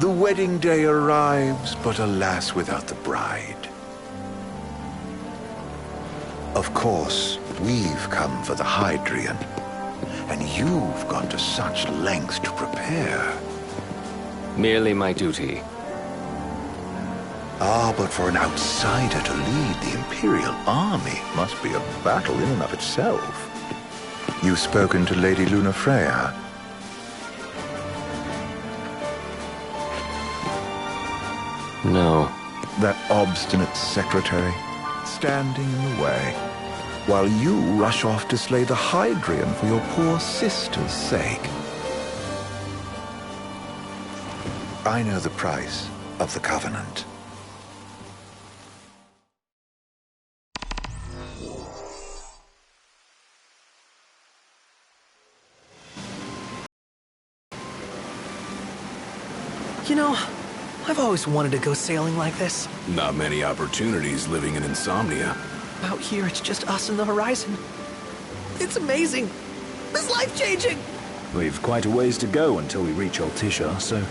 The wedding day arrives, but alas, without the bride. Of course, we've come for the Hydrian, and you've gone to such lengths to prepare. Merely my duty. Ah, but for an outsider to lead the Imperial army must be a battle in and of itself. You've spoken to Lady Lunafreya? No. That obstinate secretary, standing in the way, while you rush off to slay the Hydrian for your poor sister's sake. I know the price of the Covenant. You know, I've always wanted to go sailing like this. Not many opportunities living in Insomnia. Out here, it's just us and the horizon. It's amazing. It's life-changing. We've quite a ways to go until we reach Altisha, so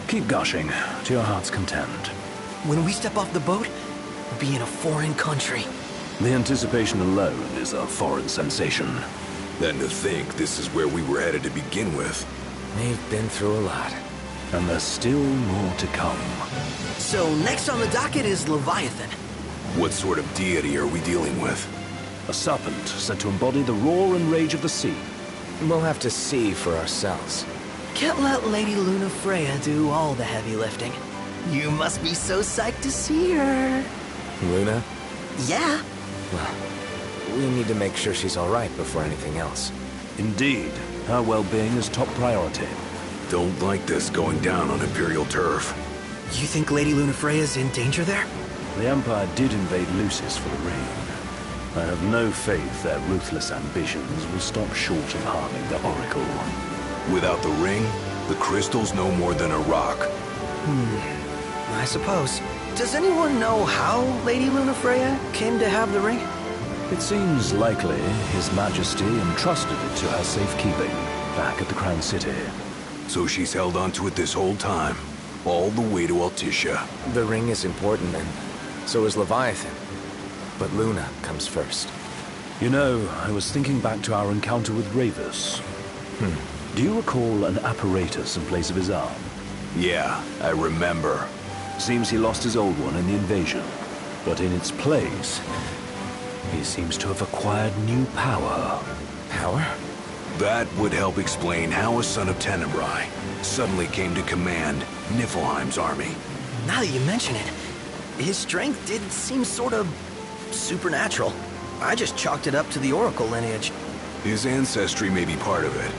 keep gushing to your heart's content. When we step off the boat, we'll be in a foreign country. The anticipation alone is a foreign sensation. Then to think this is where we were headed to begin with. We've been through a lot. And there's still more to come. So next on the docket is Leviathan. What sort of deity are we dealing with? A serpent said to embody the roar and rage of the sea. We'll have to see for ourselves. Can't let Lady Lunafreya do all the heavy lifting. You must be so psyched to see her. Luna? Yeah. Well, we need to make sure she's all right before anything else. Indeed, her well-being is top priority. Don't like this going down on Imperial turf. You think Lady Lunafreya's in danger there? The Empire did invade Lucis for the ring. I have no faith their ruthless ambitions will stop short of harming the Oracle. Without the ring, the crystal's no more than a rock. I suppose. Does anyone know how Lady Lunafreya came to have the ring? It seems likely His Majesty entrusted it to her safekeeping back at the Crown City. So she's held onto it this whole time, all the way to Altisha. The ring is important, and so is Leviathan. But Luna comes first. You know, I was thinking back to our encounter with Ravus. Do you recall an apparatus in place of his arm? Yeah, I remember. Seems he lost his old one in the invasion. But in its place, he seems to have acquired new power. Power? That would help explain how a son of Tenebrae suddenly came to command Niflheim's army. Now that you mention it, his strength did seem sort of supernatural. I just chalked it up to the Oracle lineage. His ancestry may be part of it,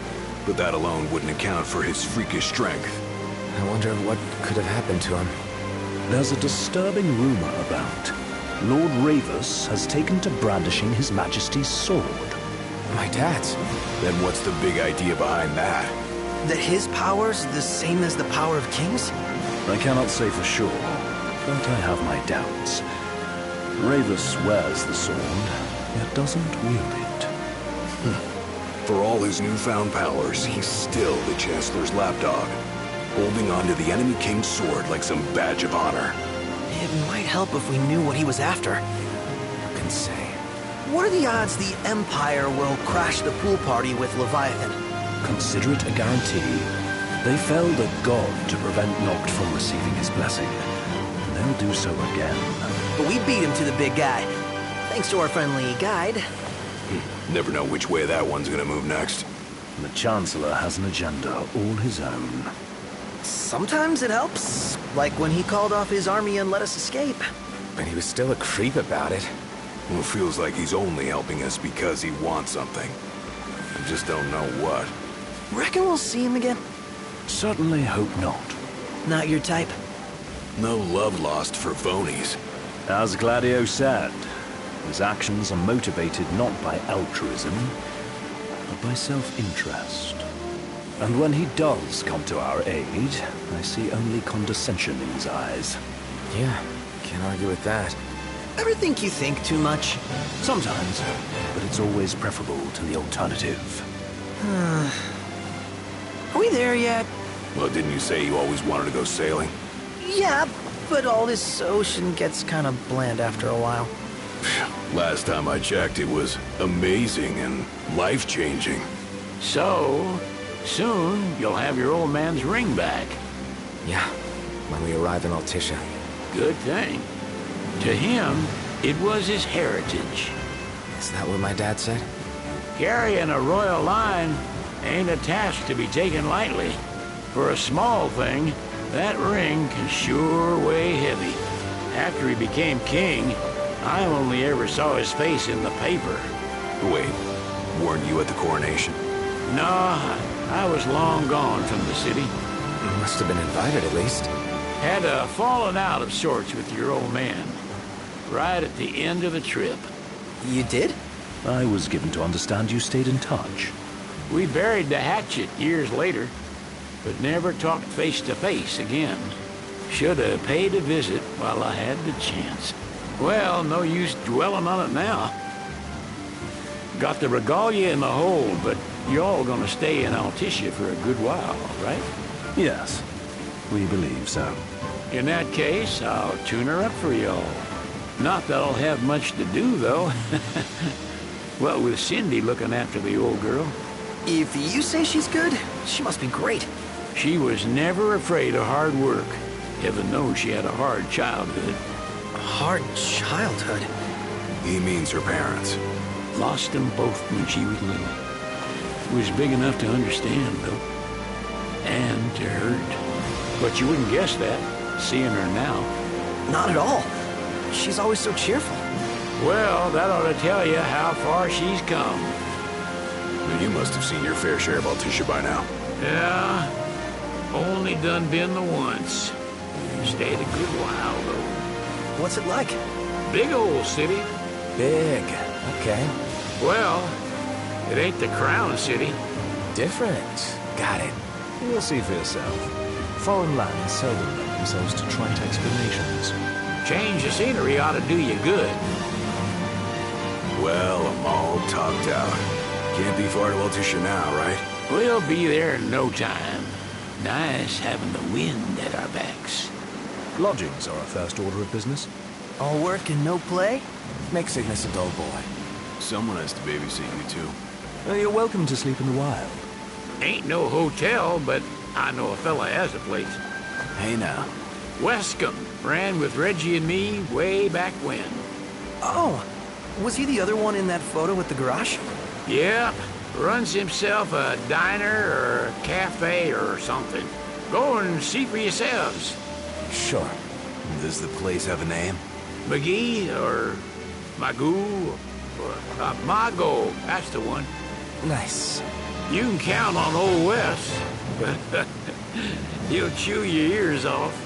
but that alone wouldn't account for his freakish strength. I wonder what could have happened to him. There's a disturbing rumor about Lord Ravus has taken to brandishing His Majesty's sword. My dad's. Then what's the big idea behind that? That his power's the same as the power of kings? I cannot say for sure, but I have my doubts. Ravus wears the sword, yet doesn't wield it. For all his newfound powers, he's still the Chancellor's lapdog, holding on to the enemy king's sword like some badge of honor. It might help if we knew what he was after. Who can say? What are the odds the Empire will crash the pool party with Leviathan? Consider it a guarantee. They felled a god to prevent Noct from receiving his blessing. And they'll do so again. But we beat him to the big guy, thanks to our friendly guide. Never know which way that one's gonna move next. The Chancellor has an agenda all his own. Sometimes it helps, like when he called off his army and let us escape. But he was still a creep about it. Well, it feels like he's only helping us because he wants something. I just don't know what. Reckon we'll see him again? Certainly hope not. Not your type? No love lost for phonies. As Gladio said, his actions are motivated not by altruism, but by self-interest. And when he does come to our aid, I see only condescension in his eyes. Yeah, can't argue with that. Ever think you think too much? Sometimes, but it's always preferable to the alternative. Are we there yet? Well, didn't you say you always wanted to go sailing? Yeah, but all this ocean gets kind of bland after a while. Last time I checked, it was amazing and life-changing. So, soon you'll have your old man's ring back. Yeah, when we arrive in Altissia. Good thing. To him, it was his heritage. Is that what my dad said? Carrying a royal line ain't a task to be taken lightly. For a small thing, that ring can sure weigh heavy. After he became king, I only ever saw his face in the paper. Wait, weren't you at the coronation? No, I was long gone from the city. You must have been invited at least. Had a falling out of sorts with your old man. Right at the end of the trip. You did? I was given to understand you stayed in touch. We buried the hatchet years later, but never talked face to face again. Should have paid a visit while I had the chance. Well, no use dwelling on it now. Got the regalia in the hold, but y'all gonna stay in Altissia for a good while, right? Yes, we believe so. In that case, I'll tune her up for y'all. Not that I'll have much to do, though. Well, with Cindy looking after the old girl. If you say she's good, she must be great. She was never afraid of hard work. Heaven knows she had a hard childhood. A hard childhood. He means her parents. Lost them both when she was little. Was big enough to understand, though. And to hurt. But you wouldn't guess that, seeing her now. Not at all. She's always so cheerful. Well, that ought to tell you how far she's come. You must have seen your fair share of Altissia by now. Yeah, only done been the once. Stayed a good while, though. What's it like? Big old city. Big. Okay. Well, it ain't the crown city. Different. Got it. You'll see for yourself. Foreign lands seldom lend themselves to trite explanations. Change of scenery ought to do you good. Well, I'm all topped out. Can't be far to Altissia now, right? We'll be there in no time. Nice having the wind at our backs. Lodgings are our first order of business. All work and no play? Make Cygnus a dull boy. Someone has to babysit you, too. You're welcome to sleep in the wild. Ain't no hotel, but I know a fella has a place. Hey now. Wescombe ran with Reggie and me way back when. Oh, was he the other one in that photo with the garage? Yep, runs himself a diner or a cafe or something. Go and see for yourselves. Sure. Does the place have a name? McGee or Magoo or Mago, that's the one. Nice. You can count on Old Wes, but he'll chew your ears off.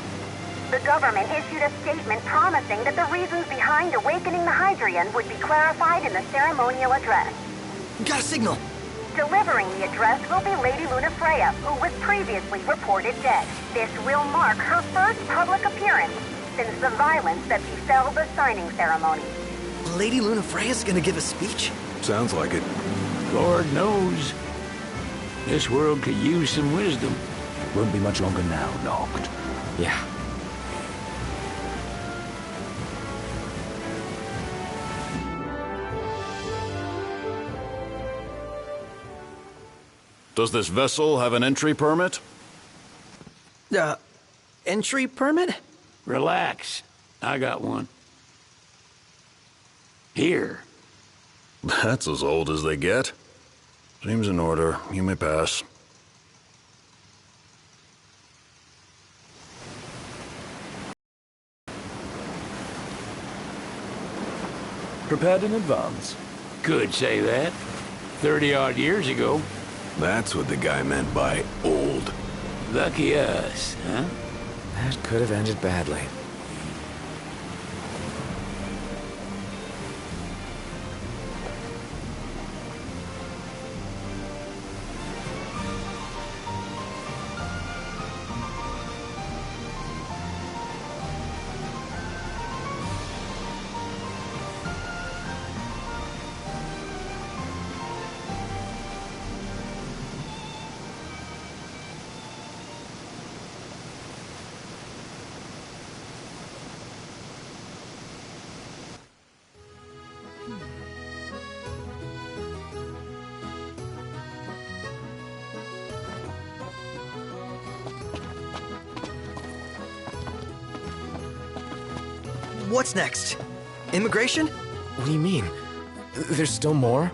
The government issued a statement promising that the reasons behind awakening the Hydrian would be clarified in the ceremonial address. Got a signal. Delivering the address will be Lady Luna Freya, who was previously reported dead. This will mark her first public appearance since the violence that befell the signing ceremony. Lady Luna Freya's gonna give a speech? Sounds like it. Lord knows. This world could use some wisdom. Won't be much longer now, Noct. Yeah. Does this vessel have an entry permit? Entry permit? Relax. I got one. Here. That's as old as they get. Seems in order. You may pass. Prepared in advance. Could say that. 30-odd years ago. That's what the guy meant by old. Lucky us, huh? That could have ended badly. What's next? Immigration? What do you mean? There's still more?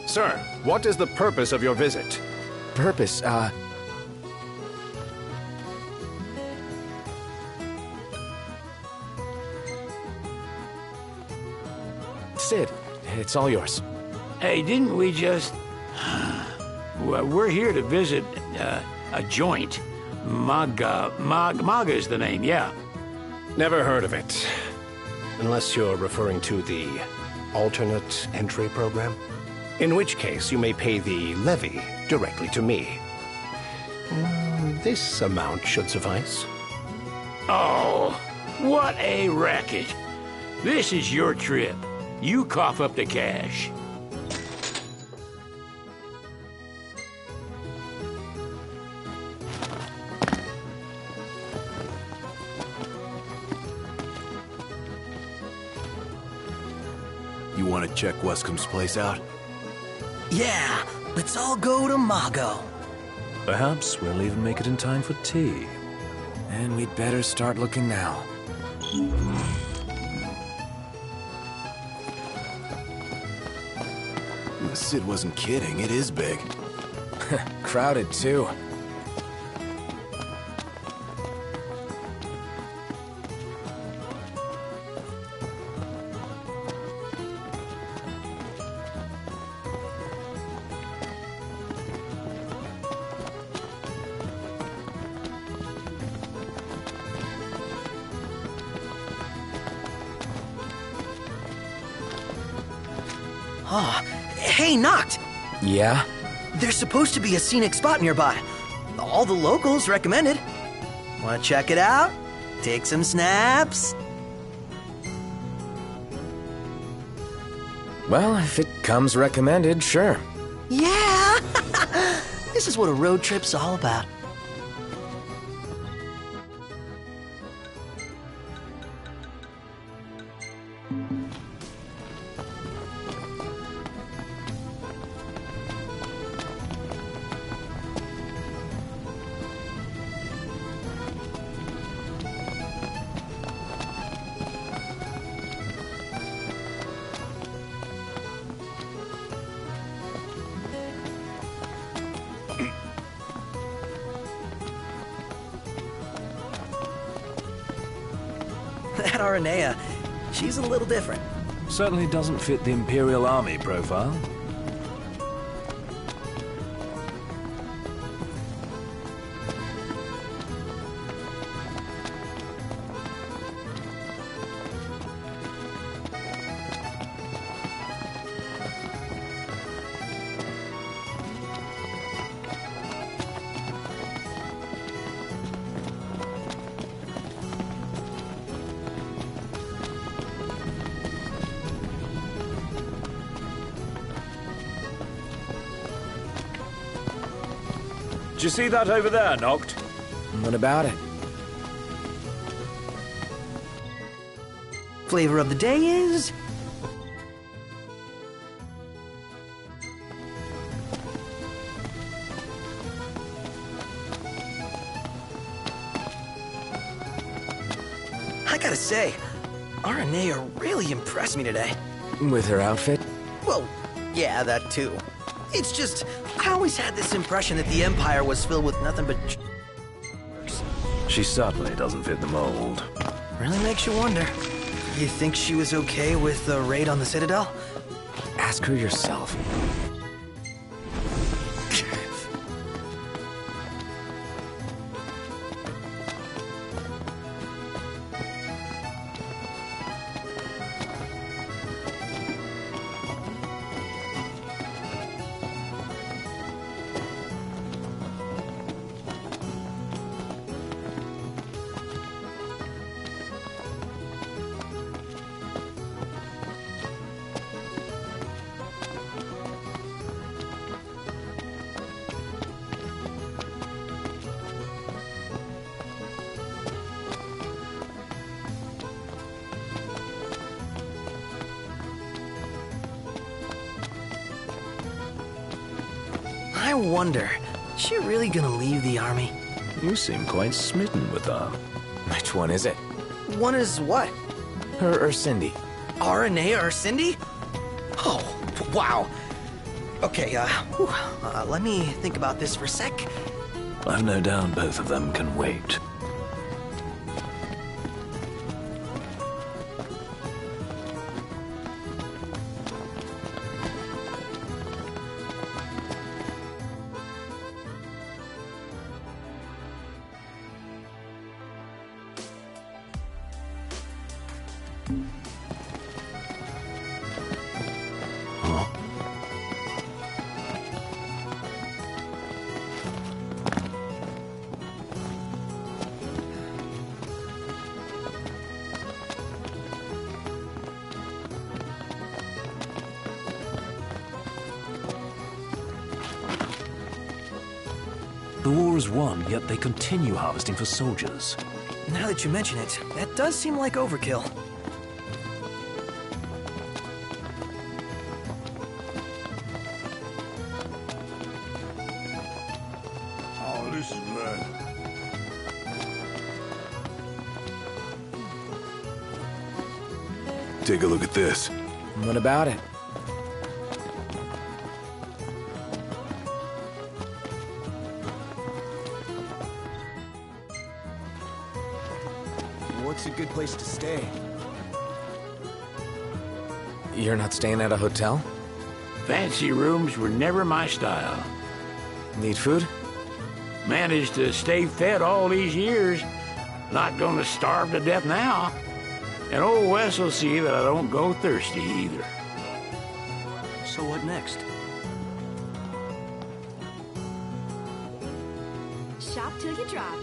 Sir, what is the purpose of your visit? Purpose, Sid, it's all yours. Hey, didn't we just... Well, we're here to visit a joint. Maga is the name, yeah. Never heard of it. Unless you're referring to the alternate entry program. In which case, you may pay the levy directly to me. This amount should suffice. Oh, what a racket. This is your trip. You cough up the cash. You want to check Wescom's place out? Yeah, let's all go to Mago. Perhaps we'll even make it in time for tea. And we'd better start looking now. Sid wasn't kidding, it is big. Crowded, too. Oh, hey, Noct! Yeah? There's supposed to be a scenic spot nearby. All the locals recommended. Want to check it out? Take some snaps? Well, if it comes recommended, sure. Yeah! This is what a road trip's all about. That Aranea, she's a little different. Certainly doesn't fit the Imperial Army profile. Did you see that over there, Noct? What about it? Flavor of the day is... I gotta say, Aranea really impressed me today. With her outfit? Well, yeah, that too. It's just, I always had this impression that the Empire was filled with nothing but... She certainly doesn't fit the mold. Really makes you wonder. You think she was okay with the raid on the Citadel? Ask her yourself. I wonder, is she really gonna leave the army? You seem quite smitten with her. Which one is it? One is what? Her or Cindy? Renee or Cindy? Oh, wow. Okay, let me think about this for a sec. I've no doubt both of them can wait. The war is won, yet they continue harvesting for soldiers. Now that you mention it, that does seem like overkill. Oh, this is bad. Take a look at this. What about it? What's a good place to stay? You're not staying at a hotel? Fancy rooms were never my style. Need food? Managed to stay fed all these years. Not gonna starve to death now. And old Wes will see that I don't go thirsty either. So what next? Shop till you drop.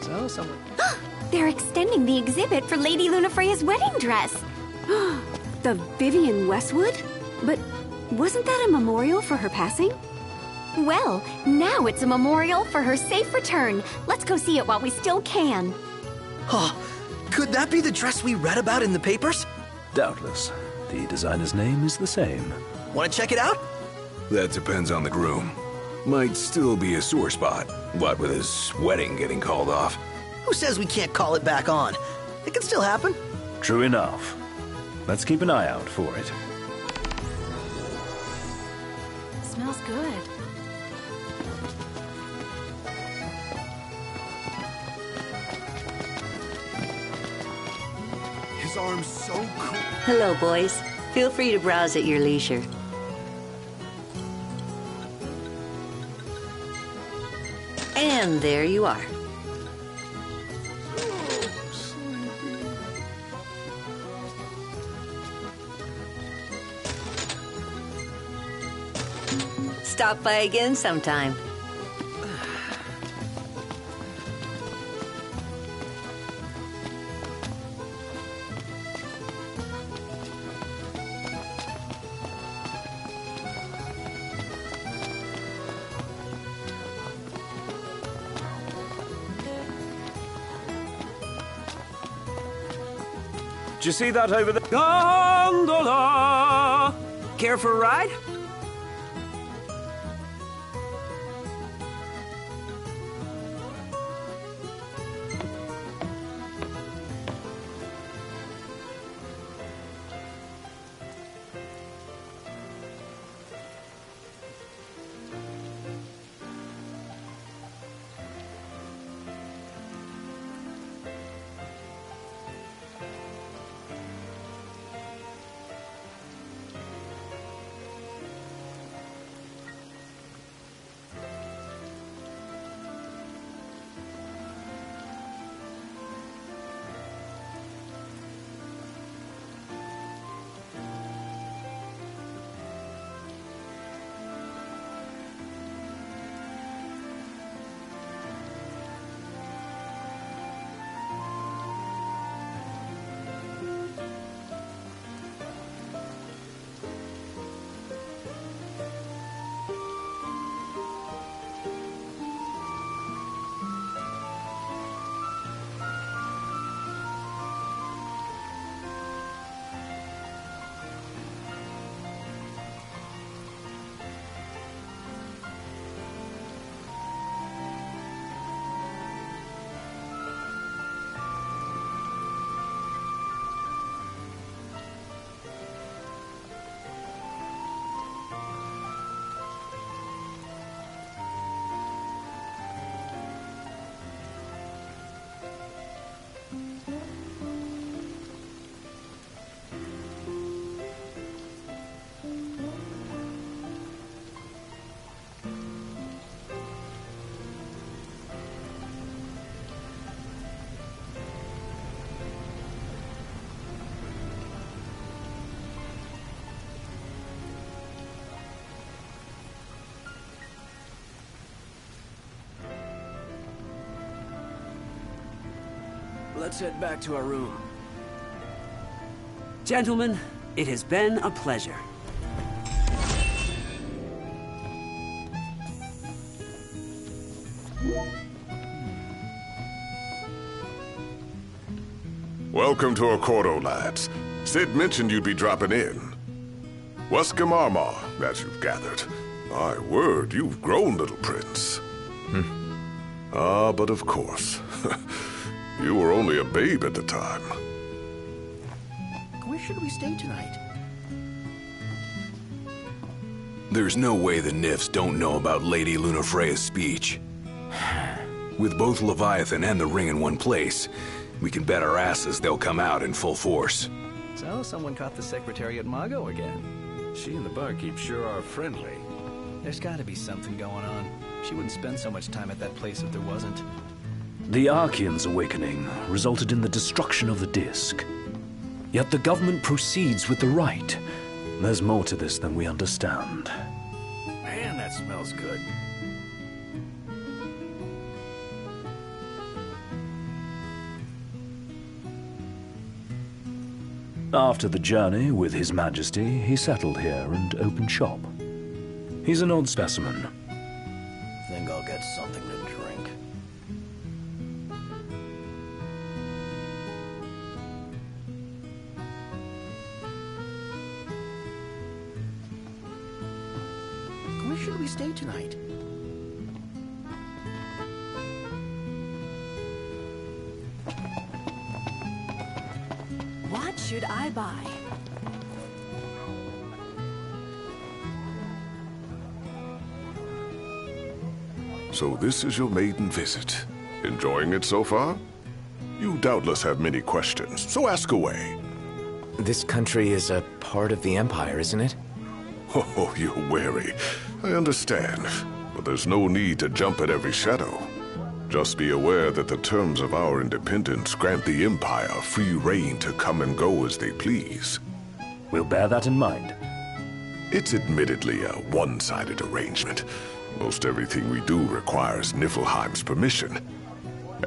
So, someone... They're extending the exhibit for Lady Lunafreya's wedding dress. The Vivian Westwood? But wasn't that a memorial for her passing? Well, now it's a memorial for her safe return. Let's go see it while we still can. Oh, could that be the dress we read about in the papers? Doubtless. The designer's name is the same. Want to check it out? That depends on the groom. Might still be a sore spot, what with his wedding getting called off. Who says we can't call it back on? It can still happen. True enough. Let's keep an eye out for it. Smells good. His arm's so cool. Hello, boys. Feel free to browse at your leisure. And there you are. Stop by again sometime. Did you see that over there? Gondola! Care for a ride? Let's head back to our room. Gentlemen, it has been a pleasure. Welcome to Accordo, lads. Sid mentioned you'd be dropping in. Wescom Armor, as you've gathered. My word, you've grown, little prince. Ah, but of course. You were only a babe at the time. Where should we stay tonight? There's no way the Nifs don't know about Lady Lunafreya's speech. With both Leviathan and the ring in one place, we can bet our asses they'll come out in full force. So, someone caught the secretary at Mago again. She and the barkeep sure are friendly. There's gotta be something going on. She wouldn't spend so much time at that place if there wasn't. The Archean's awakening resulted in the destruction of the disk. Yet the government proceeds with the rite. There's more to this than we understand. Man, that smells good. After the journey with His Majesty, he settled here and opened shop. He's an odd specimen. Think I'll get something to drink. Where should we stay tonight? What should I buy? So this is your maiden visit. Enjoying it so far? You doubtless have many questions, so ask away. This country is a part of the Empire, isn't it? Oh, you're wary. I understand. But there's no need to jump at every shadow. Just be aware that the terms of our independence grant the Empire free reign to come and go as they please. We'll bear that in mind. It's admittedly a one-sided arrangement. Most everything we do requires Niflheim's permission.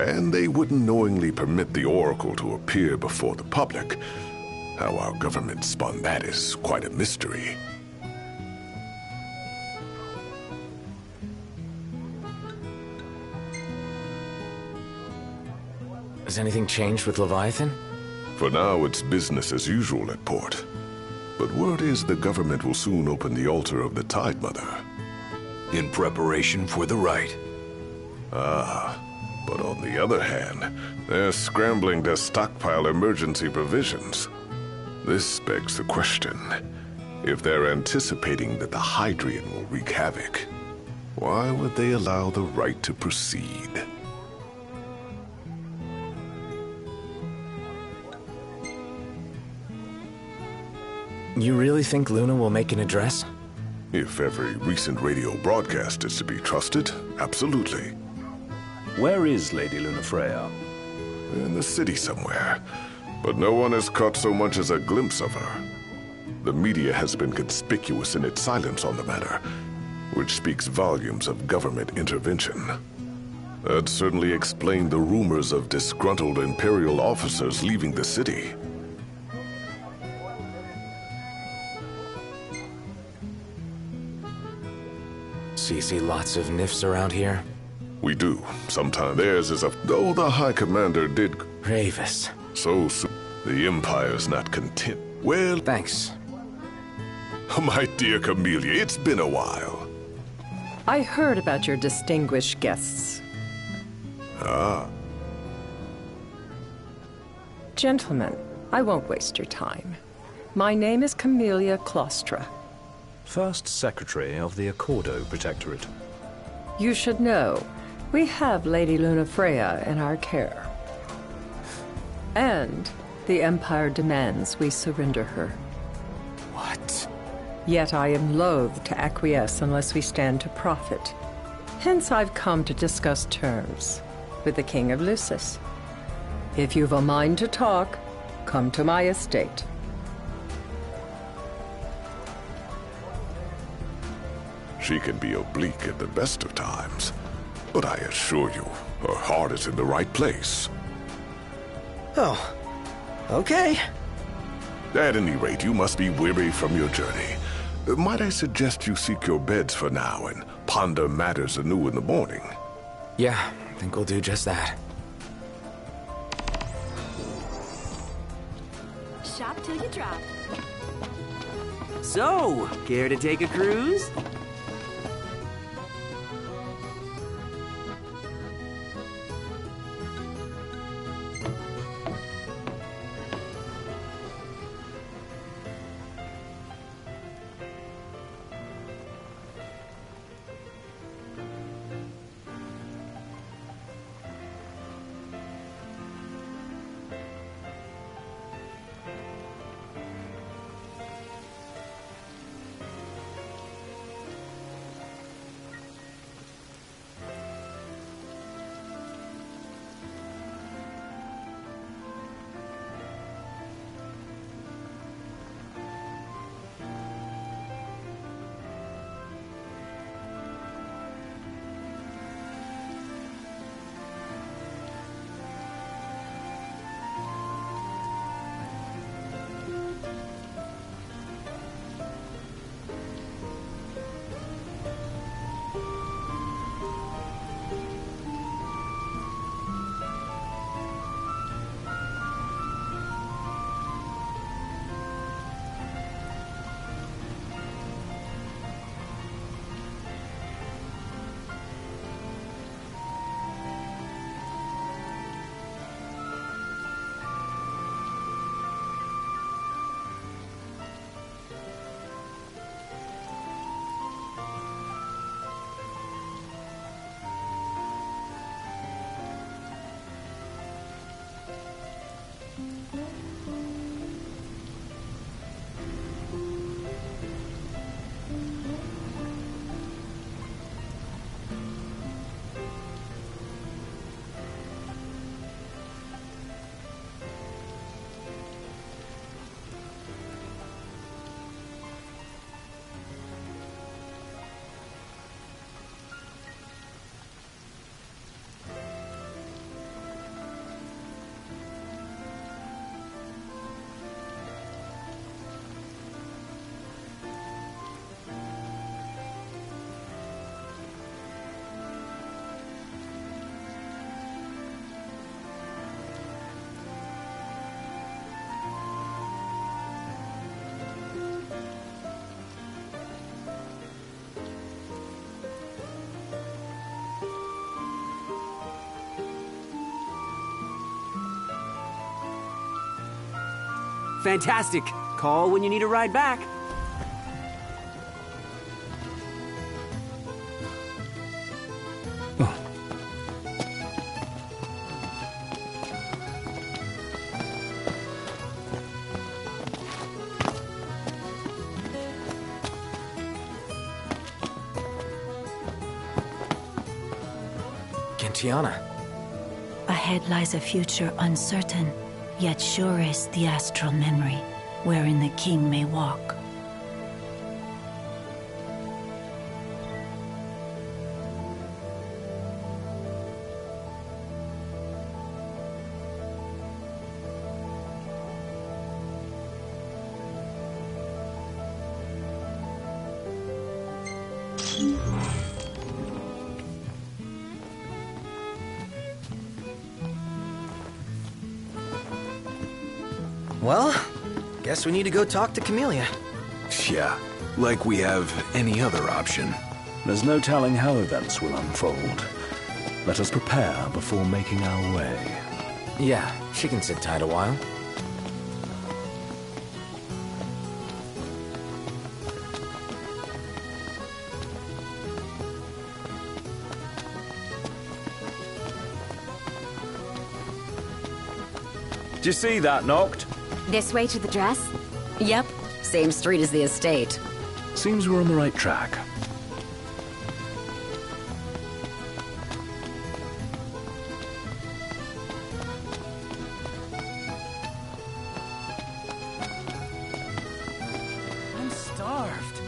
And they wouldn't knowingly permit the Oracle to appear before the public. How our government spun that is quite a mystery. Has anything changed with Leviathan? For now, it's business as usual at port. But word is the government will soon open the altar of the Tide Mother. In preparation for the rite. Ah, but on the other hand, they're scrambling to stockpile emergency provisions. This begs the question, if they're anticipating that the Hydrian will wreak havoc, why would they allow the rite to proceed? You really think Luna will make an address? If every recent radio broadcast is to be trusted, absolutely. Where is Lady Lunafreya? In the city somewhere, but no one has caught so much as a glimpse of her. The media has been conspicuous in its silence on the matter, which speaks volumes of government intervention. That certainly explained the rumors of disgruntled Imperial officers leaving the city. So you see lots of Nifs around here? We do. Sometimes theirs is a... Though the High Commander did... Ravis. So soon. The Empire's not content. Well... Thanks. My dear Camellia, it's been a while. I heard about your distinguished guests. Ah. Gentlemen, I won't waste your time. My name is Camellia Claustra. First Secretary of the Accordo Protectorate. You should know, we have Lady Lunafreya in our care. And the Empire demands we surrender her. What? Yet I am loath to acquiesce unless we stand to profit. Hence I've come to discuss terms with the King of Lucis. If you've a mind to talk, come to my estate. She can be oblique at the best of times, but I assure you, her heart is in the right place. Oh, okay. At any rate, you must be weary from your journey. Might I suggest you seek your beds for now and ponder matters anew in the morning? Yeah, I think we'll do just that. Shop till you drop. So, care to take a cruise? Fantastic. Call when you need a ride back. Gentiana. Ahead lies a future uncertain, yet sure is the astral memory, wherein the king may walk. Well, guess we need to go talk to Camellia. Yeah, like we have any other option. There's no telling how events will unfold. Let us prepare before making our way. Yeah, she can sit tight a while. Did you see that, Noct? This way to the dress? Yep, same street as the estate. Seems we're on the right track. I'm starved.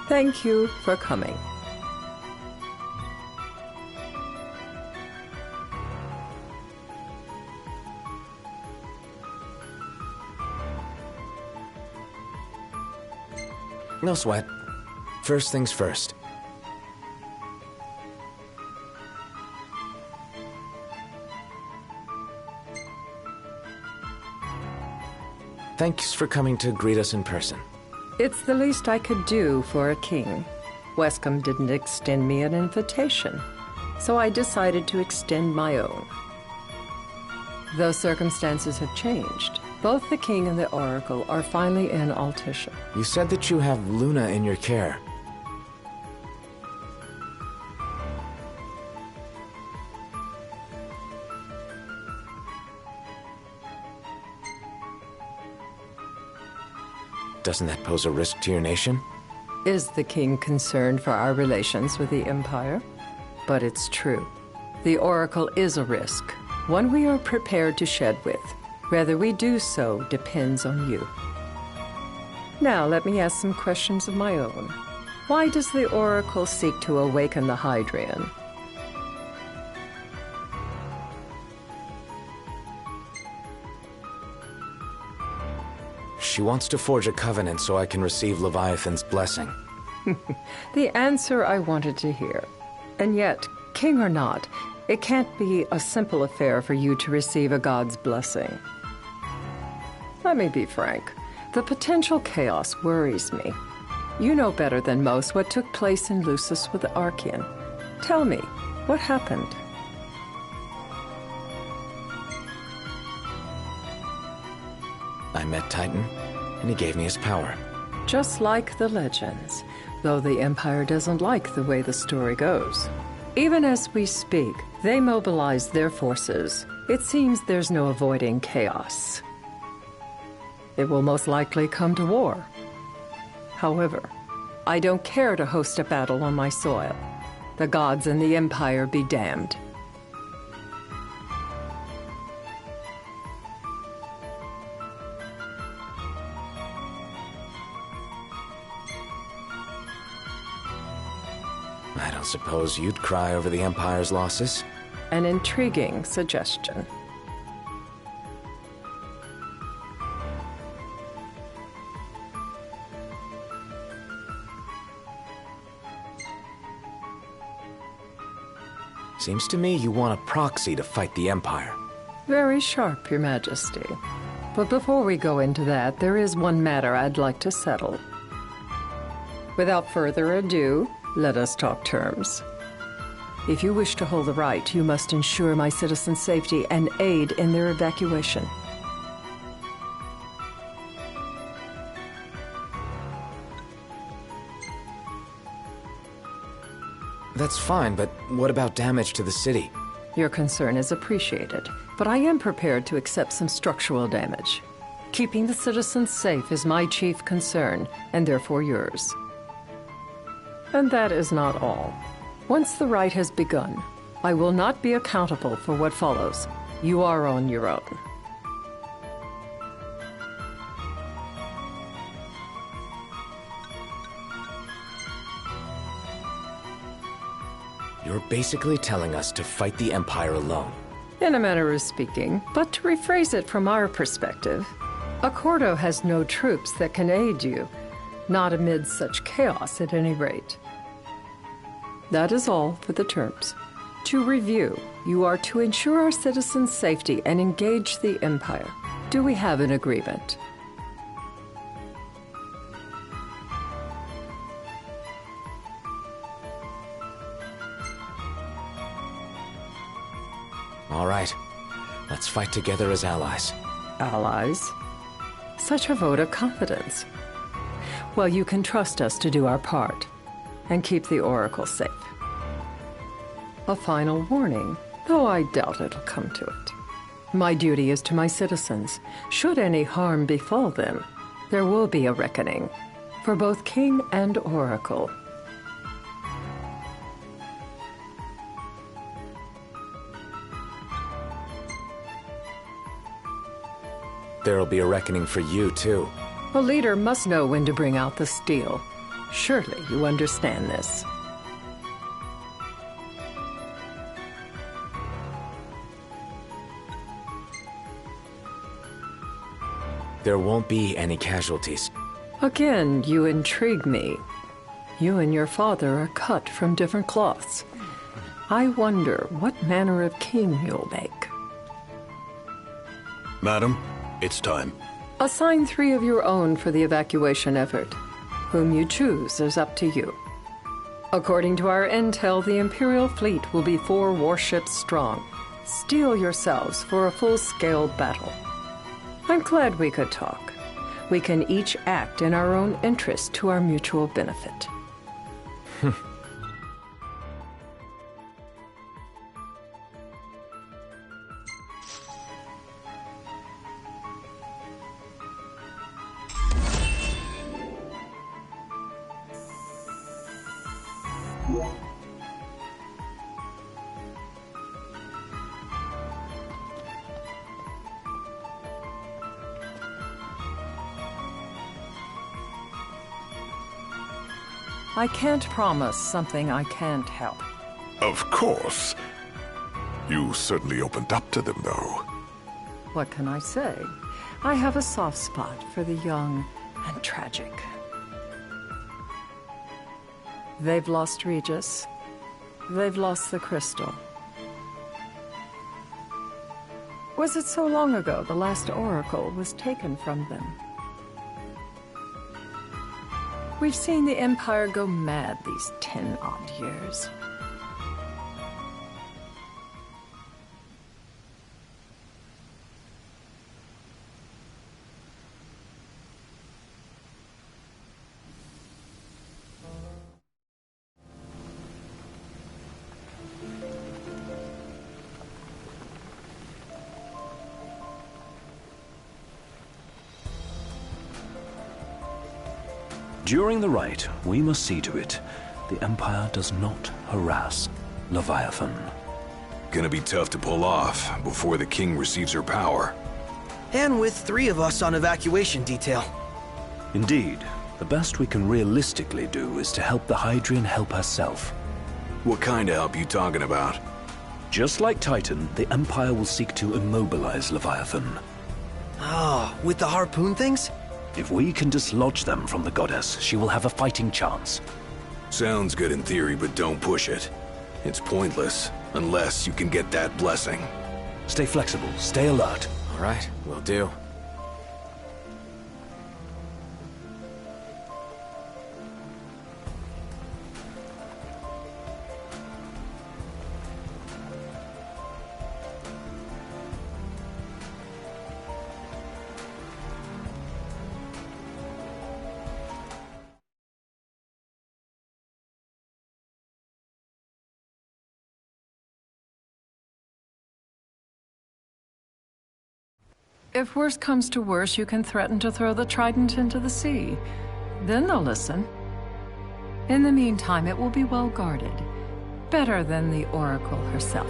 Thank you for coming. No sweat. First things first. Thanks for coming to greet us in person. It's the least I could do for a king. Wescombe didn't extend me an invitation, so I decided to extend my own. Though circumstances have changed, both the king and the oracle are finally in Altisha. You said that you have Luna in your care. Doesn't that pose a risk to your nation? Is the king concerned for our relations with the Empire? But it's true. The oracle is a risk, one we are prepared to shed with. Whether we do so depends on you. Now let me ask some questions of my own. Why does the oracle seek to awaken the Hydrian? She wants to forge a covenant so I can receive Leviathan's blessing. The answer I wanted to hear. And yet, king or not, it can't be a simple affair for you to receive a god's blessing. Let me be frank. The potential chaos worries me. You know better than most what took place in Lucis with the Archean. Tell me, what happened? I met Titan, and he gave me his power. Just like the legends, though the Empire doesn't like the way the story goes. Even as we speak, they mobilize their forces. It seems there's no avoiding chaos. It will most likely come to war. However, I don't care to host a battle on my soil. The gods and the Empire be damned. I don't suppose you'd cry over the Empire's losses? An intriguing suggestion. Seems to me you want a proxy to fight the Empire. Very sharp, Your Majesty. But before we go into that, there is one matter I'd like to settle. Without further ado, let us talk terms. If you wish to hold the right, you must ensure my citizens' safety and aid in their evacuation. That's fine, but what about damage to the city? Your concern is appreciated, but I am prepared to accept some structural damage. Keeping the citizens safe is my chief concern, and therefore yours. And that is not all. Once the rite has begun, I will not be accountable for what follows. You are on your own. You're basically telling us to fight the Empire alone. In a manner of speaking, but to rephrase it from our perspective, Accordo has no troops that can aid you. Not amid such chaos, at any rate. That is all for the terms. To review, you are to ensure our citizens' safety and engage the Empire. Do we have an agreement? All right. Let's fight together as allies. Allies? Such a vote of confidence. Well, you can trust us to do our part and keep the Oracle safe. A final warning, though I doubt it'll come to it. My duty is to my citizens. Should any harm befall them, there will be a reckoning for both King and Oracle. There'll be a reckoning for you, too. A leader must know when to bring out the steel. Surely you understand this. There won't be any casualties. Again, you intrigue me. You and your father are cut from different cloths. I wonder what manner of king you'll make. Madam, it's time. Assign 3 of your own for the evacuation effort. Whom you choose is up to you. According to our intel, the Imperial fleet will be 4 warships strong. Steel yourselves for a full-scale battle. I'm glad we could talk. We can each act in our own interest to our mutual benefit. I can't promise something I can't help. Of course. You certainly opened up to them, though. What can I say? I have a soft spot for the young and tragic. They've lost Regis. They've lost the crystal. Was it so long ago the last oracle was taken from them? We've seen the Empire go mad these 10-odd years. During the rite, we must see to it the Empire does not harass Leviathan. Gonna be tough to pull off before the king receives her power. And with 3 of us on evacuation detail. Indeed, the best we can realistically do is to help the Hydrian help herself. What kind of help you talking about? Just like Titan, the Empire will seek to immobilize Leviathan. Ah, with the harpoon things? If we can dislodge them from the goddess, she will have a fighting chance. Sounds good in theory, but don't push it. It's pointless, unless you can get that blessing. Stay flexible, stay alert. All right, will do. If worse comes to worse, you can threaten to throw the trident into the sea. Then they'll listen. In the meantime, it will be well guarded. Better than the Oracle herself.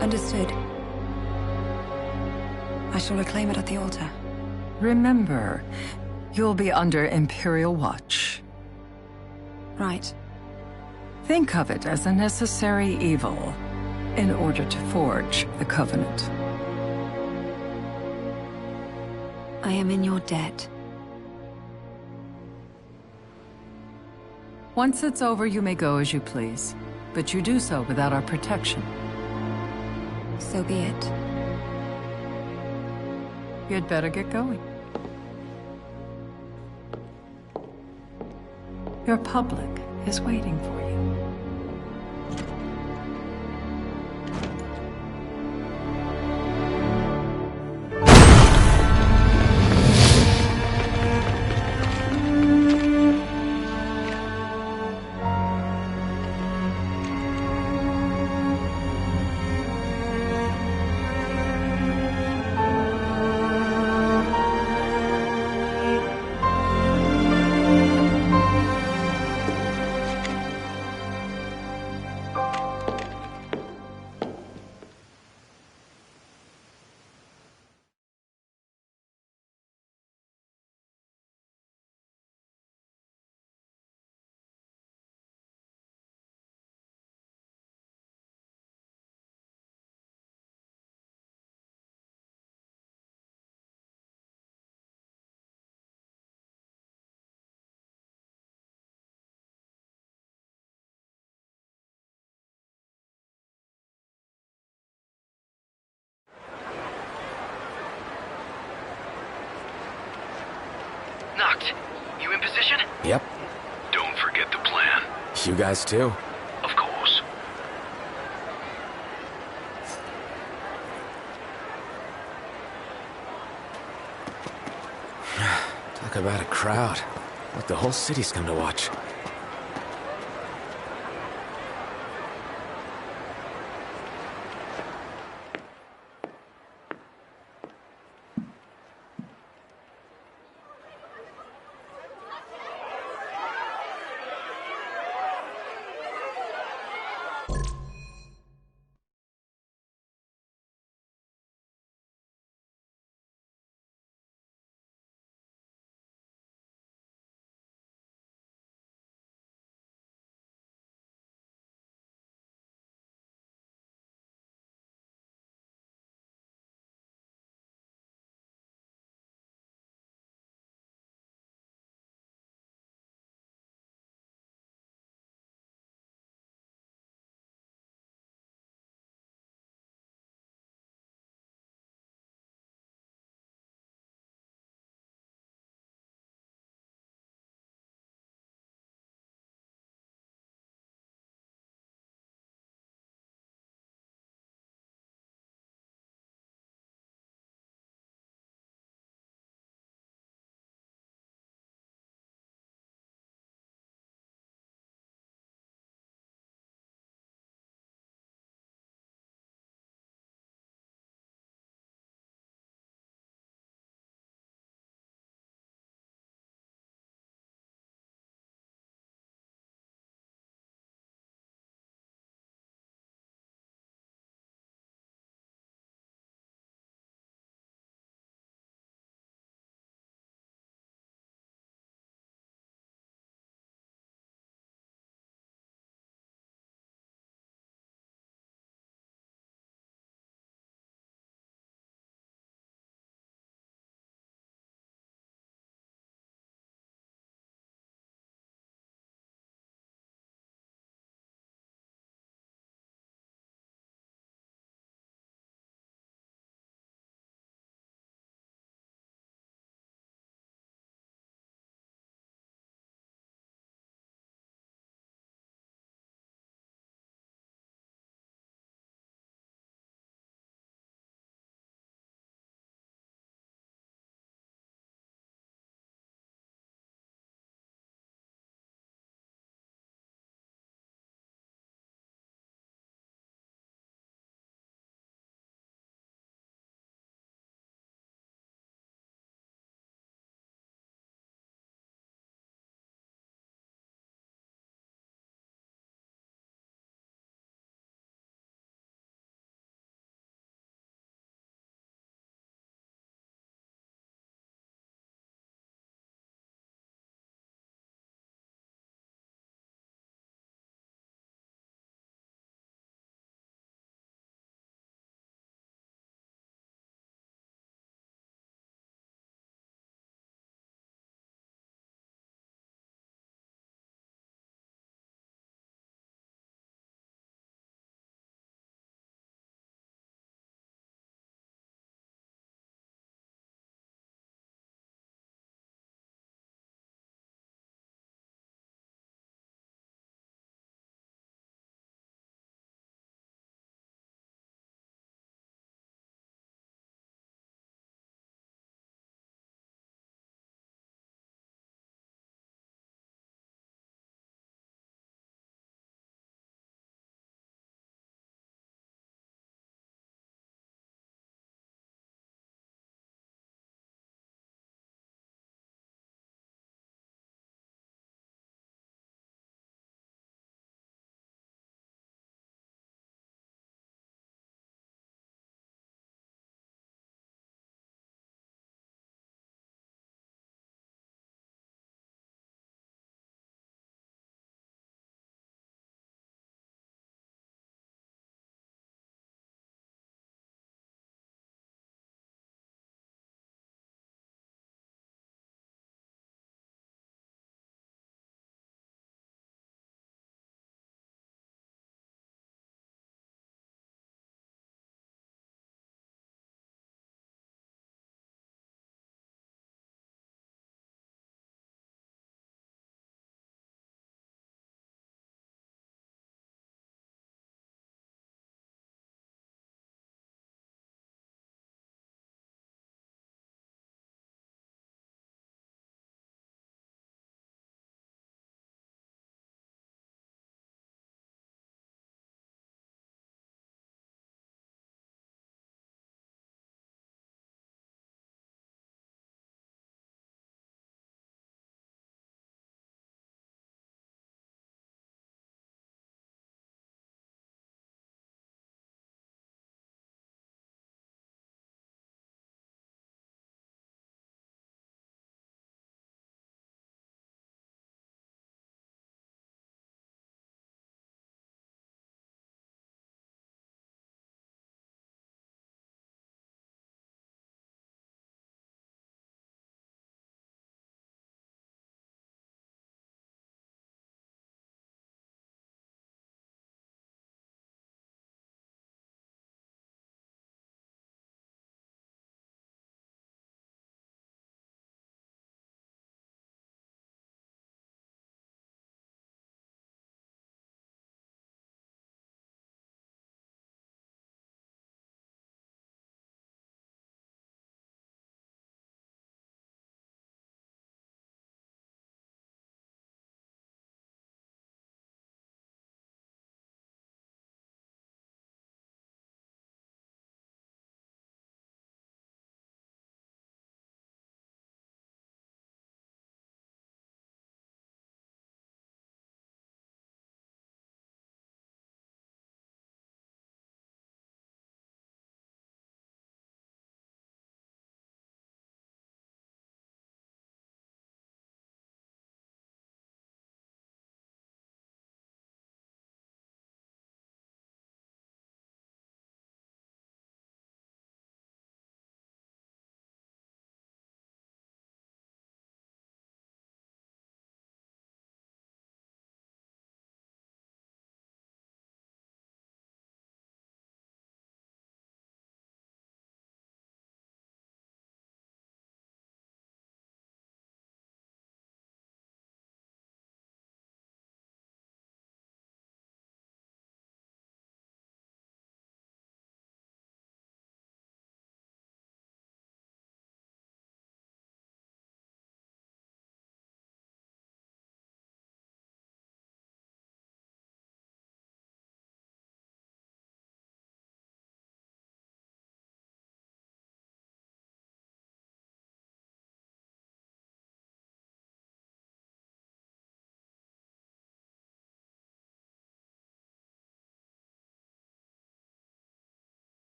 Understood. I shall reclaim it at the altar. Remember, you'll be under Imperial watch. Right. Think of it as a necessary evil in order to forge the Covenant. I am in your debt. Once it's over, you may go as you please, but you do so without our protection. So be it. You'd better get going. Your public is waiting for you. knocked. You in position? Yep. Don't forget the plan. You guys too? Of course. Talk about a crowd. Like the whole city's come to watch.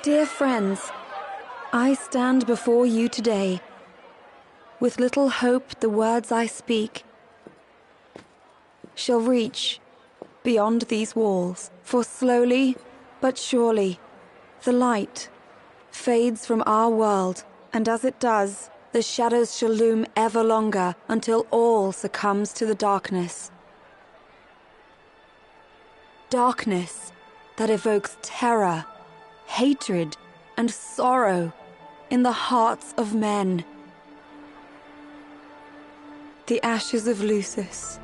Dear friends, I stand before you today. With little hope the words I speak shall reach beyond these walls. For slowly but surely the light fades from our world, and as it does, the shadows shall loom ever longer until all succumbs to the darkness. Darkness that evokes terror, hatred, and sorrow in the hearts of men. The ashes of Lucis.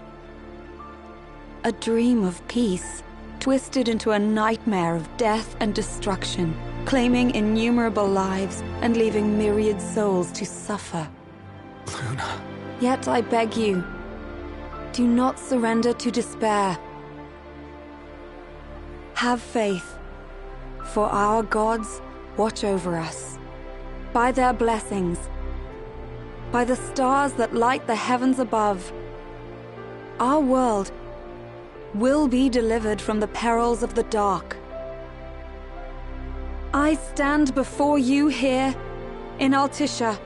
A dream of peace, twisted into a nightmare of death and destruction, claiming innumerable lives and leaving myriad souls to suffer. Luna. Yet I beg you, do not surrender to despair. Have faith, for our gods watch over us. By their blessings, by the stars that light the heavens above, our world will be delivered from the perils of the dark. I stand before you here in Altissia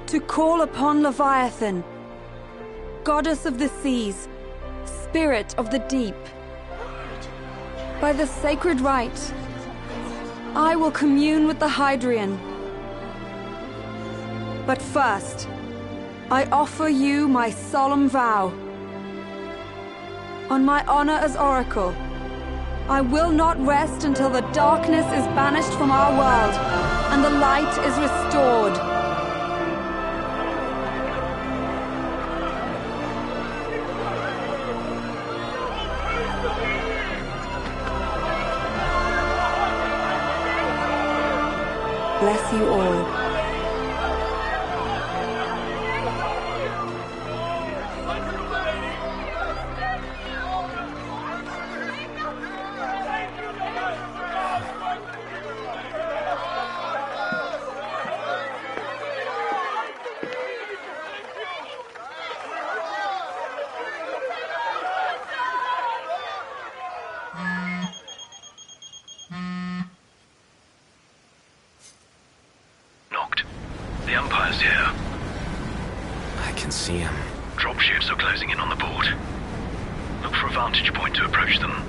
to call upon Leviathan, goddess of the seas, spirit of the deep. By the sacred rite, I will commune with the Hydrian. But first, I offer you my solemn vow. On my honor as Oracle, I will not rest until the darkness is banished from our world and the light is restored. Bless you all. The Empire's here. I can see him. Dropships are closing in on the port. Look for a vantage point to approach them.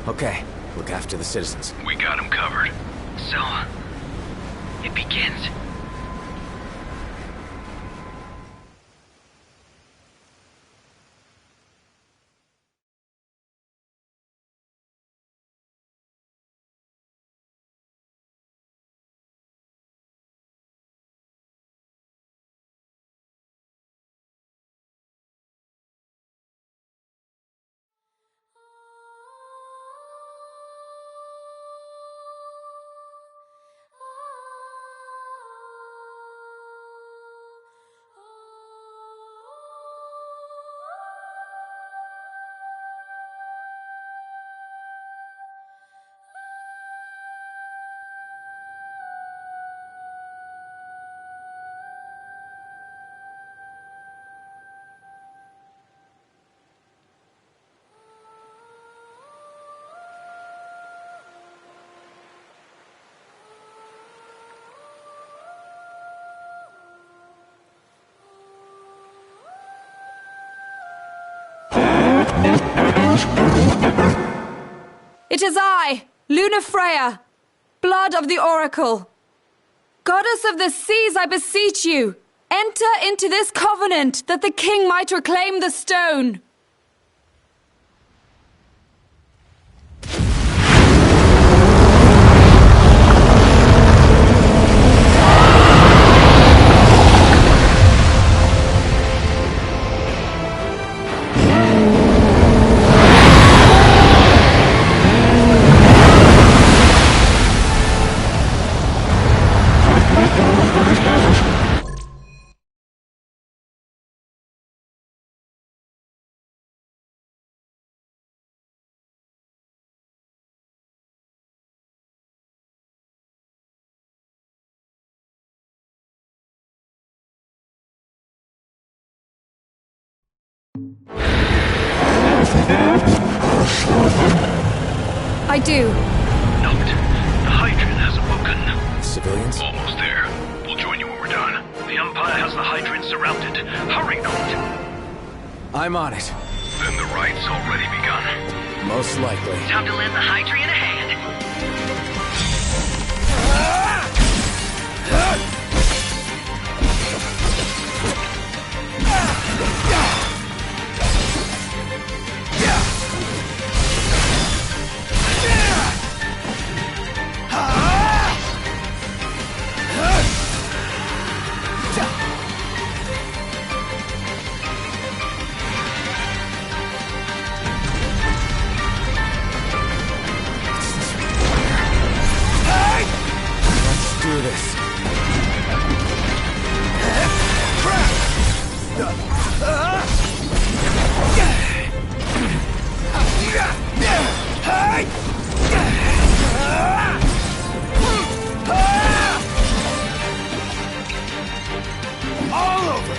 Okay, look after the citizens. We got them covered. So, it begins. It is I, Lunafreya, blood of the Oracle. Goddess of the seas, I beseech you, enter into this covenant that the king might reclaim the stone. I do. Noct. The Hydraean has awoken. Civilians? Almost there. We'll join you when we're done. The Empire has the Hydraean surrounded. Hurry, Noct! I'm on it. Then the right's already begun. Most likely. Time to lend the Hydraean a hand. Do this. All over!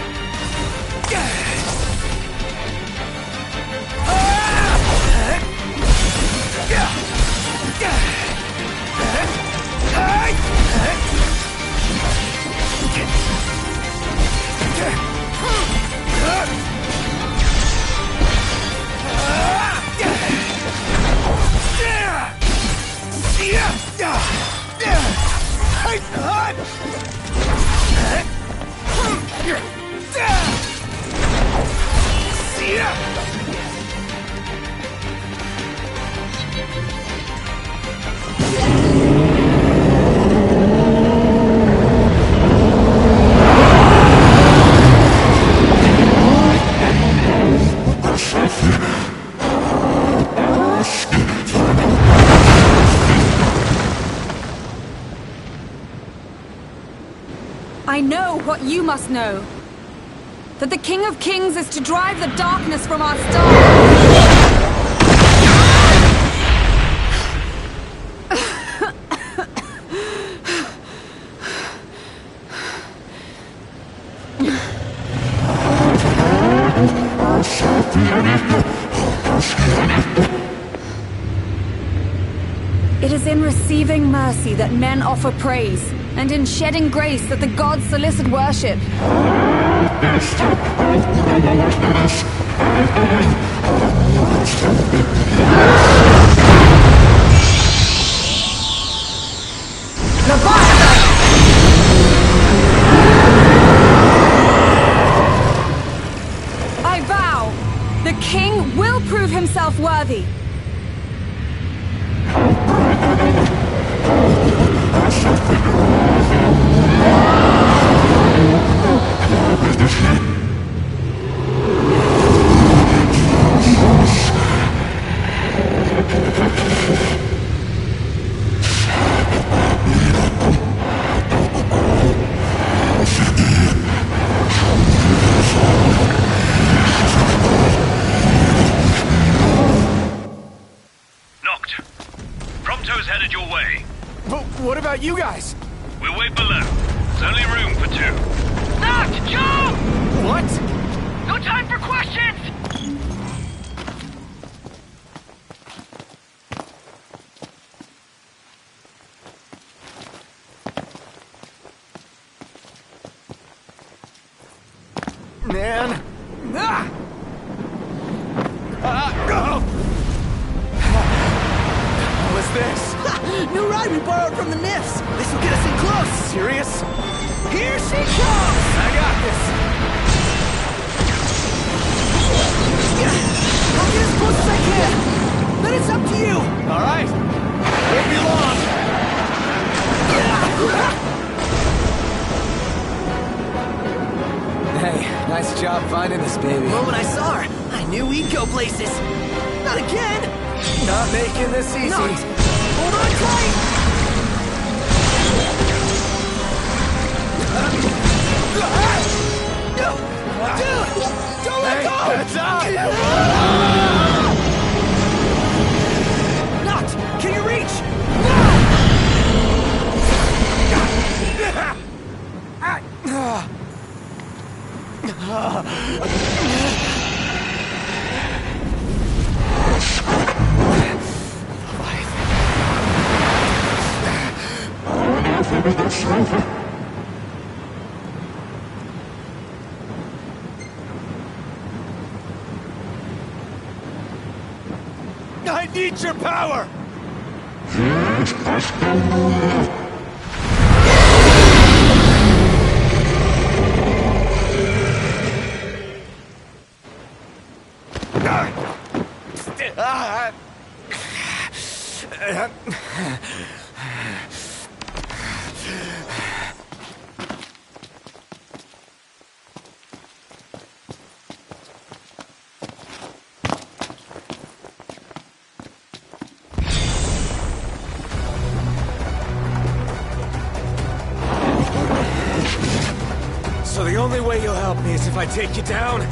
I know what you must know. That the King of Kings is to drive the darkness from our stars. It is in receiving mercy that men offer praise, and in shedding grace that the gods solicit worship. I vow, the king will prove himself worthy. Noct. Prompto's headed your way. But what about you guys? We'll wait below. There's only room for two. Noct, jump! What? No time for questions! Man. What's this? New ride we borrowed from the Nifs. This will get us in close. Serious? Here she comes! I got this. I'll get as close as I can. Then it's up to you. All right. Won't be long. Hey, nice job finding this baby. Well, when I saw her, I knew we'd go places. Not again. Not making this easy. Not. Hold on tight. Dude, don't let go. That's up. Noct, can you reach? I need your power! So the only way you'll help me is if I take you down?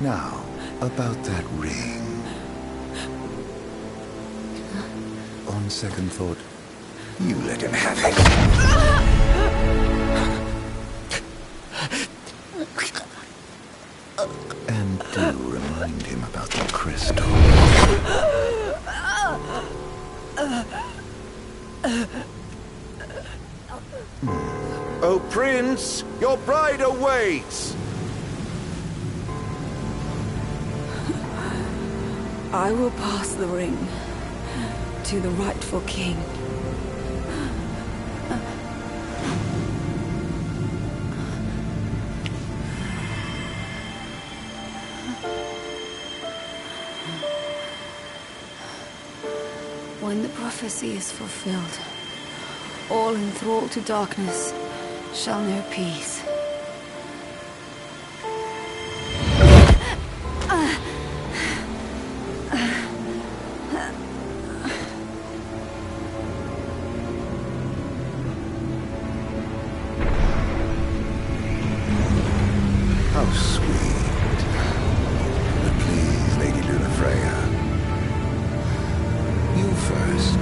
Now, about that ring. On second thought, you let him have it. And do remind him about the crystal. Oh, Prince, your bride awaits! I will pass the ring to the rightful king. When the prophecy is fulfilled, all enthralled to darkness shall know peace. How sweet. But please, Lady Lunafreya. You first.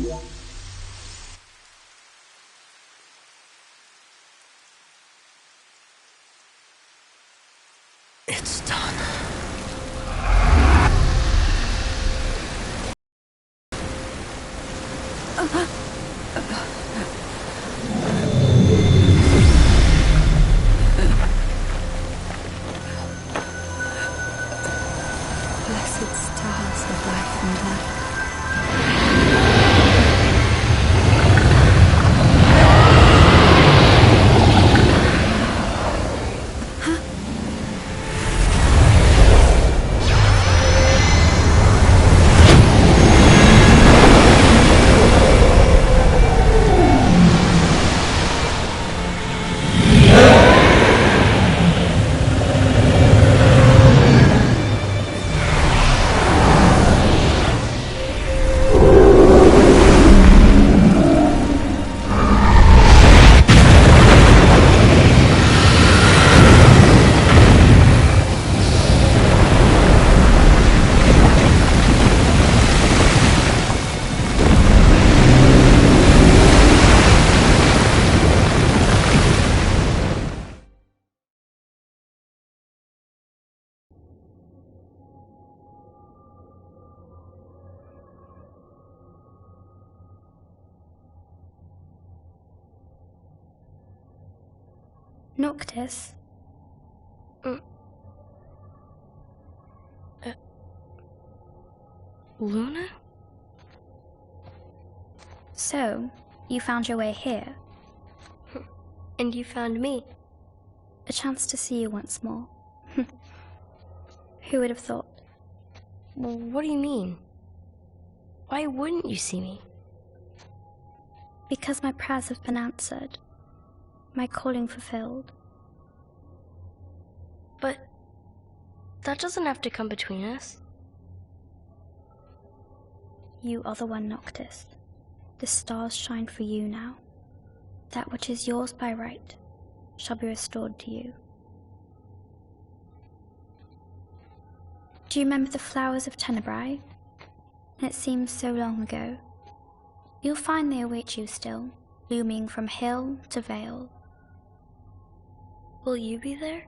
It's done. Blessed stars of life and light. Noctis? Luna? So, you found your way here. And you found me. A chance to see you once more. Who would have thought? Well, what do you mean? Why wouldn't you see me? Because my prayers have been answered. My calling fulfilled. But that doesn't have to come between us. You are the one, Noctis. The stars shine for you now. That which is yours by right shall be restored to you. Do you remember the flowers of Tenebrae? It seems so long ago. You'll find they await you still, looming from hill to vale. Will you be there?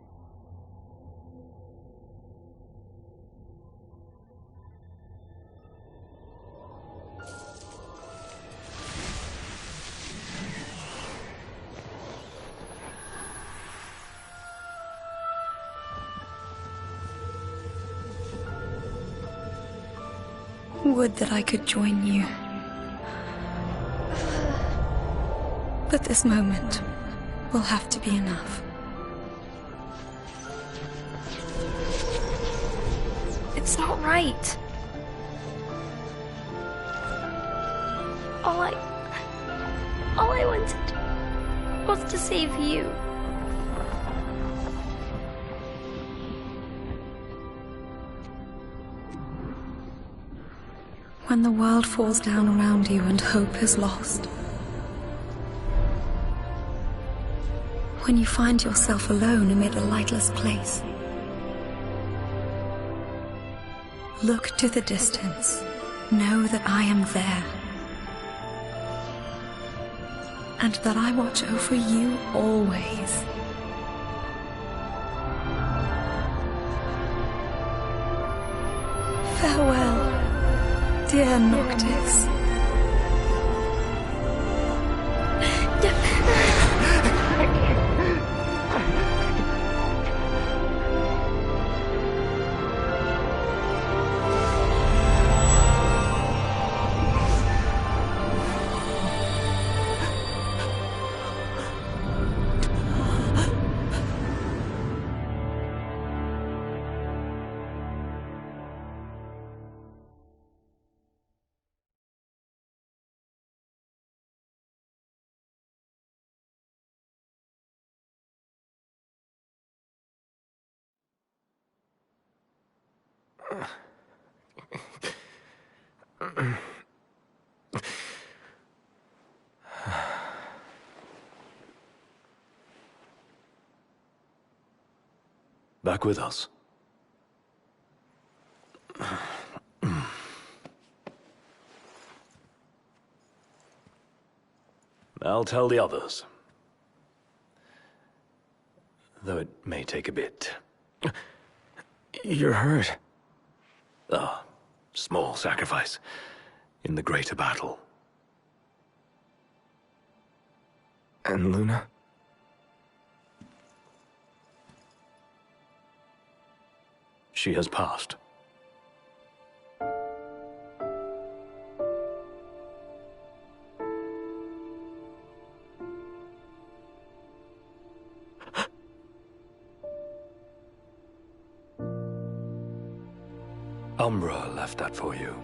Would that I could join you. But this moment will have to be enough. It's not right. All I wanted was to save you. When the world falls down around you and hope is lost. When you find yourself alone amid a lightless place. Look to the distance. Know that I am there. And that I watch over you always. Farewell, dear Noctis. Back with us. I'll tell the others. Though it may take a bit. You're hurt. A small sacrifice in the greater battle. And Luna? She has passed. Umbra left that for you.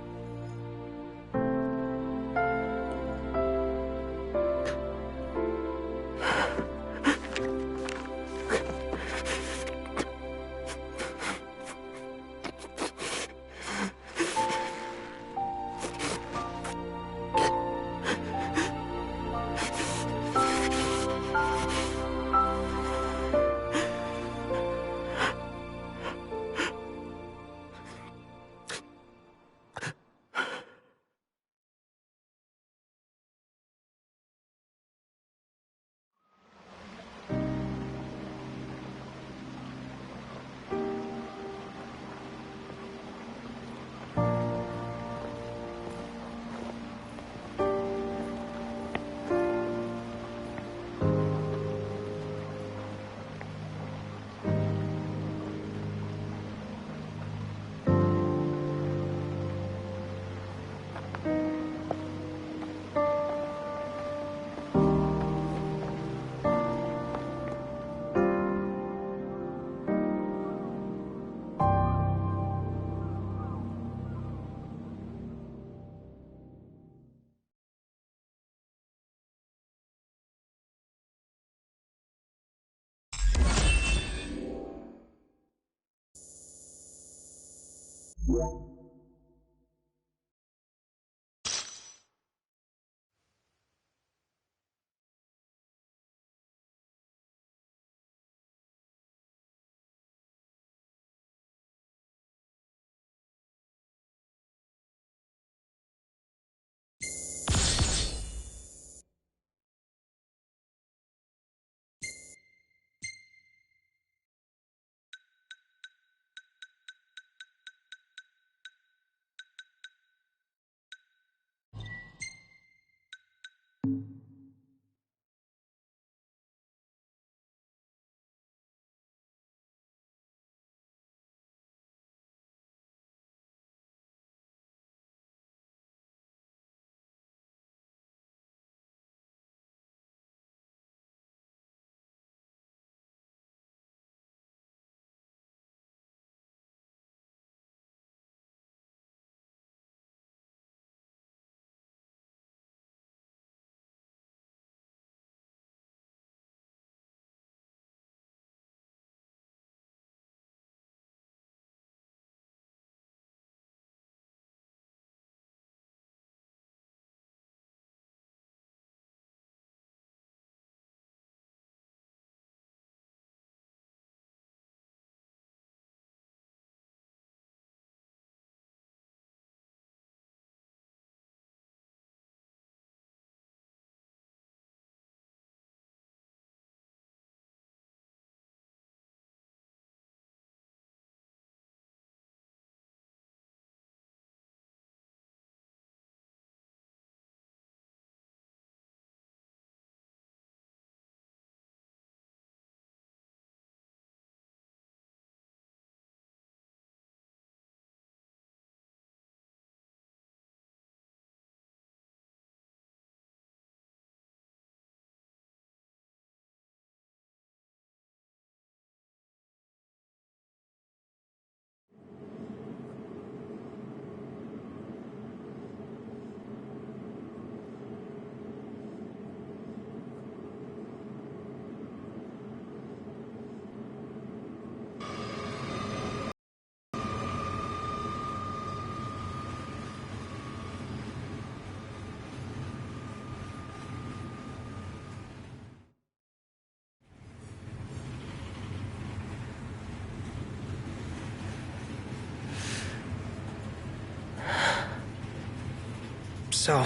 So,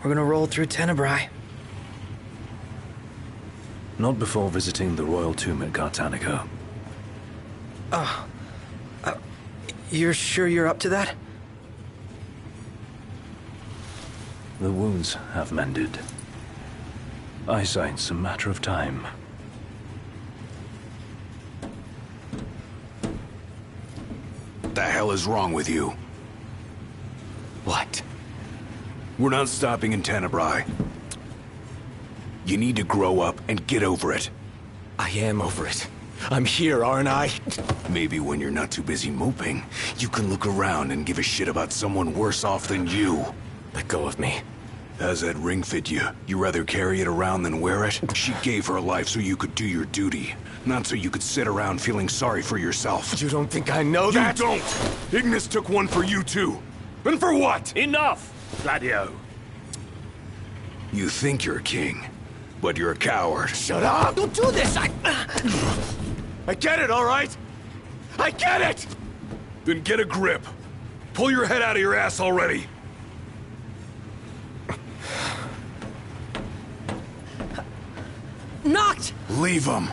we're gonna roll through Tenebrae. Not before visiting the royal tomb at Cartanica. You're sure you're up to that? The wounds have mended. Eyesight's a matter of time. What the hell is wrong with you? What? We're not stopping in Tenebrae. You need to grow up and get over it. I am over it. I'm here, aren't I? Maybe when you're not too busy moping, you can look around and give a shit about someone worse off than you. Let go of me. How's that ring fit you? You rather carry it around than wear it? She gave her life so you could do your duty, not so you could sit around feeling sorry for yourself. You don't think I know that? You don't! Ignis took one for you too. And for what? Enough, Gladio. You think you're a king, but you're a coward. Shut up! Don't do this! I get it, all right? I get it! Then get a grip. Pull your head out of your ass already. Knocked! Leave him.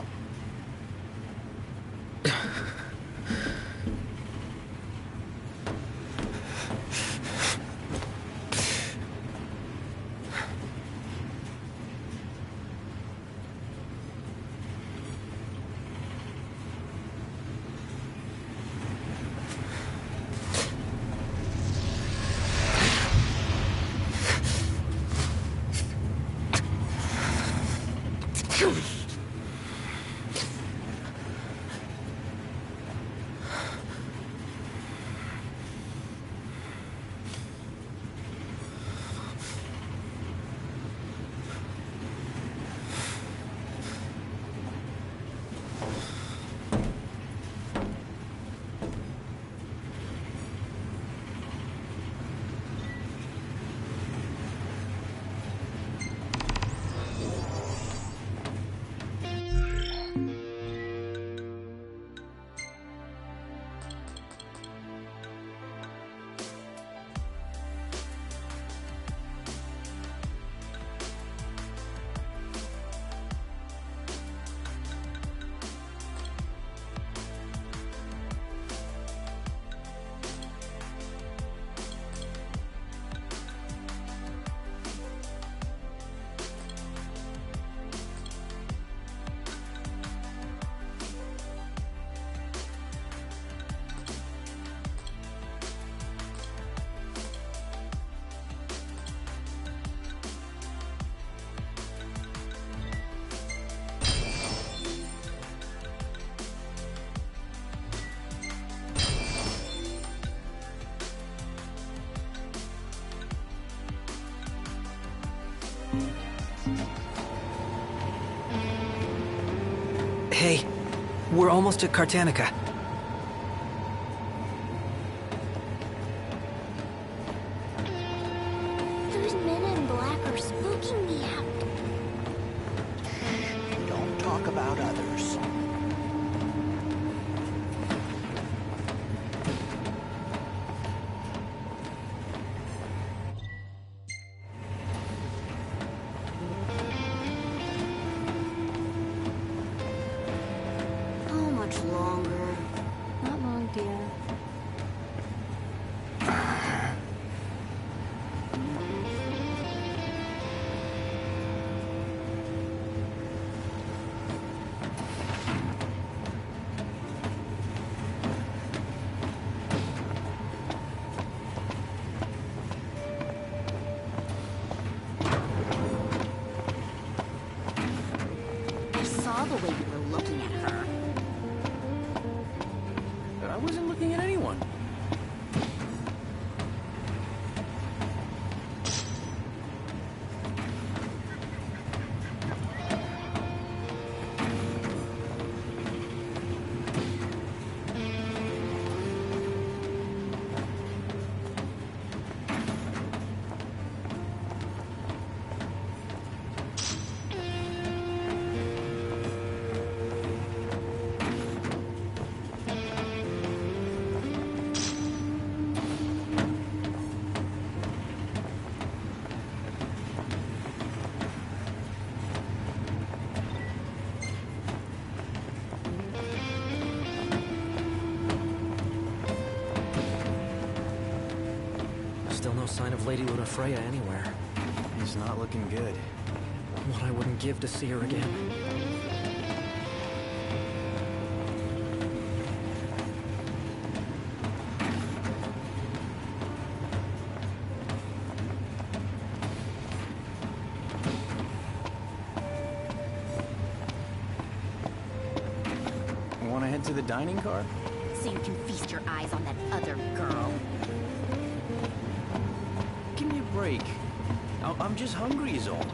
Hey, we're almost at Cartanica. Those men in black are spooking me out. Don't talk about others. How much longer? Not long, dear. I saw the way you were looking at her. I wasn't looking at anyone. sign of Lady Lunafreya anywhere. He's not looking good. What I wouldn't give to see her again. Want to head to the dining car? So you can feast your eyes on that other girl. Give me a break. I'm just hungry is all.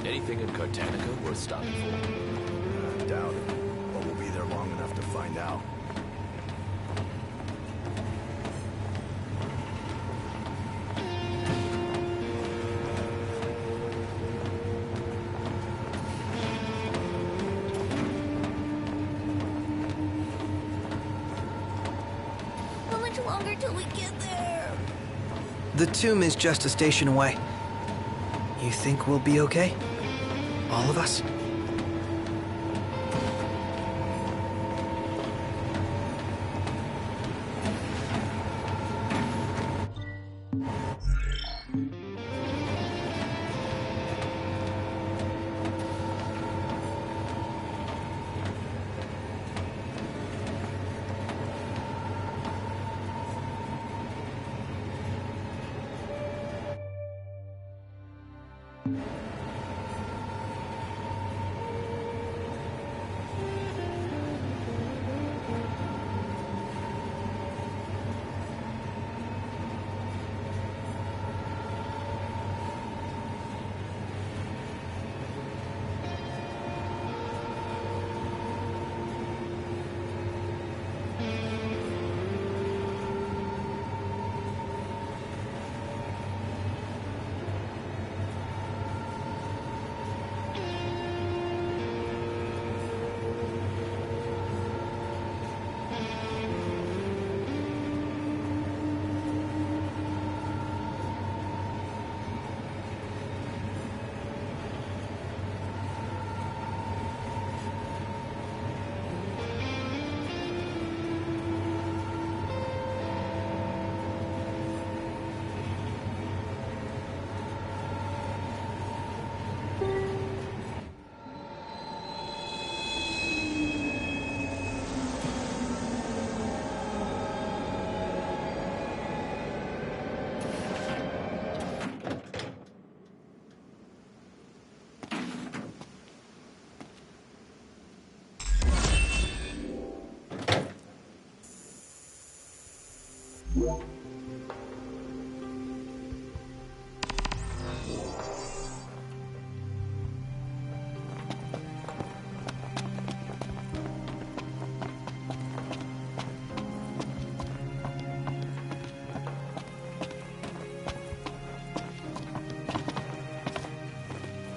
Anything in Cartanica worth stopping for? Doubt it, but we'll be there long enough to find out. How much longer till we get there? The tomb is just a station away. You think we'll be okay? All of us?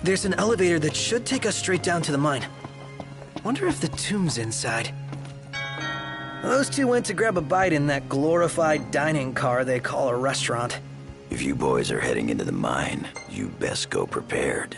There's an elevator that should take us straight down to the mine. Wonder if the tomb's inside. Those two went to grab a bite in that glorified dining car they call a restaurant. If you boys are heading into the mine, you best go prepared.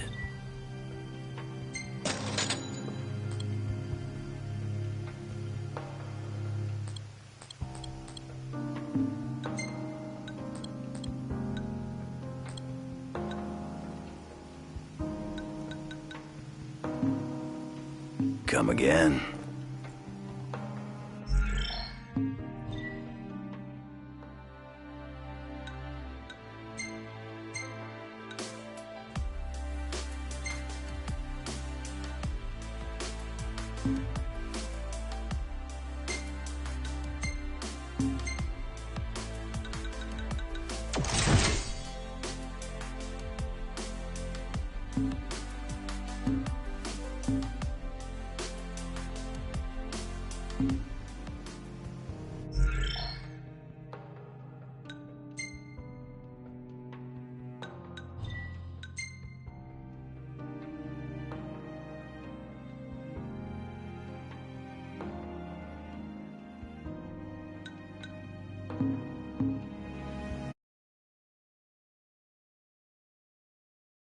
Come again. you